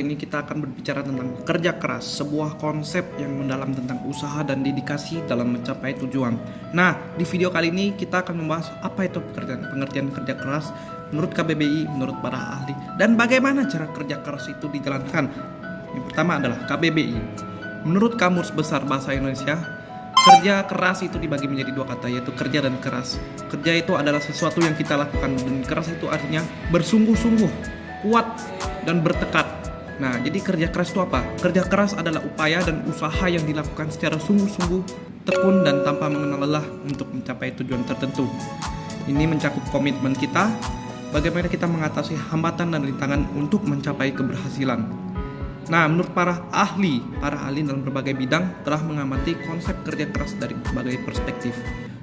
kali ini kita akan berbicara tentang kerja keras, sebuah konsep yang mendalam tentang usaha dan dedikasi dalam mencapai tujuan. Nah, di video kali ini kita akan membahas apa itu pengertian kerja keras menurut KBBI, menurut para ahli, dan bagaimana cara kerja keras itu dijalankan. Yang pertama adalah KBBI. Menurut Kamus Besar Bahasa Indonesia, kerja keras itu dibagi menjadi dua kata, yaitu kerja dan keras. Kerja itu adalah sesuatu yang kita lakukan, dan keras itu artinya bersungguh-sungguh, kuat dan bertekad. Nah, jadi kerja keras itu apa? Kerja keras adalah upaya dan usaha yang dilakukan secara sungguh-sungguh, tekun dan tanpa mengenal lelah untuk mencapai tujuan tertentu. Ini mencakup komitmen kita, bagaimana kita mengatasi hambatan dan rintangan untuk mencapai keberhasilan. Nah, menurut para ahli dalam berbagai bidang telah mengamati konsep kerja keras dari berbagai perspektif.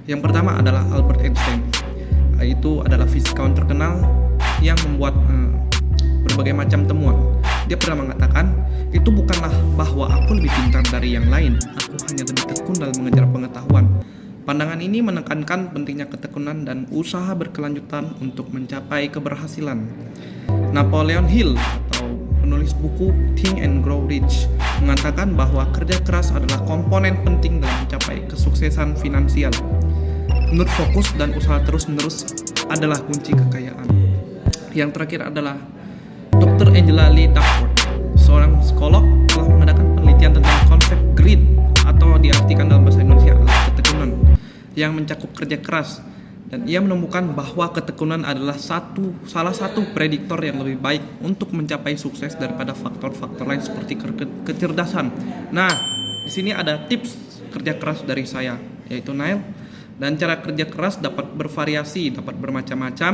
Yang pertama adalah Albert Einstein. Itu adalah fisikawan terkenal yang membuat berbagai macam temuan. Dia pernah mengatakan, itu bukanlah bahwa aku lebih pintar dari yang lain, aku hanya lebih tekun dalam mengejar pengetahuan. Pandangan ini menekankan pentingnya ketekunan dan usaha berkelanjutan untuk mencapai keberhasilan. Napoleon Hill atau penulis buku Think and Grow Rich mengatakan bahwa kerja keras adalah komponen penting dalam mencapai kesuksesan finansial. Menurut fokus dan usaha terus-menerus adalah kunci kekayaan. Yang terakhir adalah Dr. Angela Lee Duckworth, seorang psikolog, telah mengadakan penelitian tentang konsep grit atau diartikan dalam bahasa Indonesia adalah ketekunan yang mencakup kerja keras, dan ia menemukan bahwa ketekunan adalah salah satu prediktor yang lebih baik untuk mencapai sukses daripada faktor-faktor lain seperti kecerdasan. Nah, di sini ada tips kerja keras dari saya, yaitu Nail, dan cara kerja keras dapat bervariasi, dapat bermacam-macam,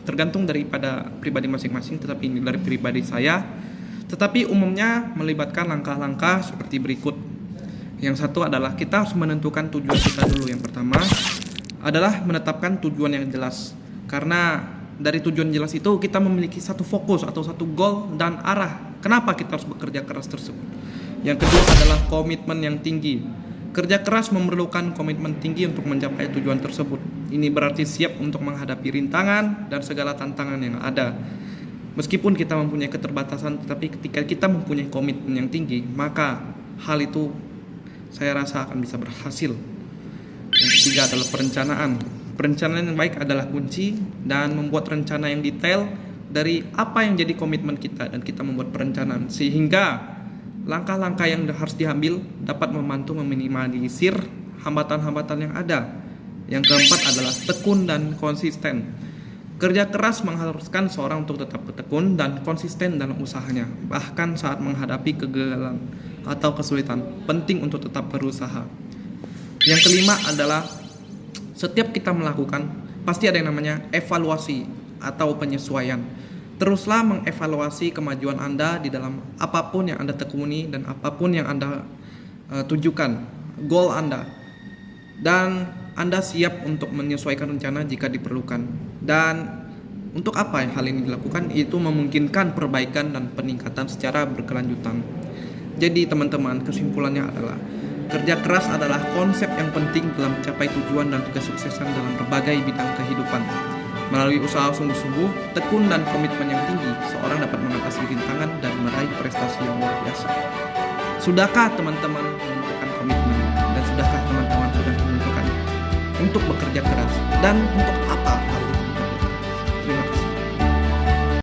tergantung daripada pribadi masing-masing, tetapi ini dari pribadi saya. Tetapi umumnya melibatkan langkah-langkah seperti berikut. Yang satu adalah kita harus menentukan tujuan kita dulu. Yang pertama adalah menetapkan tujuan yang jelas. Karena dari tujuan jelas itu kita memiliki satu fokus atau satu goal dan arah kenapa kita harus bekerja keras tersebut. Yang kedua adalah komitmen yang tinggi. Kerja keras memerlukan komitmen tinggi untuk mencapai tujuan tersebut. Ini berarti siap untuk menghadapi rintangan dan segala tantangan yang ada. Meskipun kita mempunyai keterbatasan, tetapi ketika kita mempunyai komitmen yang tinggi, maka hal itu saya rasa akan bisa berhasil. Yang ketiga adalah perencanaan. Perencanaan yang baik adalah kunci, dan membuat rencana yang detail dari apa yang jadi komitmen kita, dan kita membuat perencanaan sehingga langkah-langkah yang harus diambil dapat membantu meminimalisir hambatan-hambatan yang ada. Yang keempat adalah tekun dan konsisten. Kerja keras mengharuskan seorang untuk tetap tekun dan konsisten dalam usahanya, bahkan saat menghadapi kegagalan atau kesulitan. Penting untuk tetap berusaha. Yang kelima adalah setiap kita melakukan pasti ada yang namanya evaluasi atau penyesuaian. Teruslah mengevaluasi kemajuan Anda di dalam apapun yang Anda tekuni dan apapun yang Anda tujukan, goal Anda. Dan Anda siap untuk menyesuaikan rencana jika diperlukan. Dan untuk apa hal ini dilakukan? Itu memungkinkan perbaikan dan peningkatan secara berkelanjutan. Jadi teman-teman, kesimpulannya adalah kerja keras adalah konsep yang penting dalam mencapai tujuan dan kesuksesan dalam berbagai bidang kehidupan. Melalui usaha sungguh-sungguh, tekun dan komitmen yang tinggi, seorang dapat mengatasi rintangan dan meraih prestasi yang luar biasa. Sudahkah teman-teman menentukan komitmen? Dan sudahkah teman-teman sudah menentukan untuk bekerja keras? Dan untuk apa hal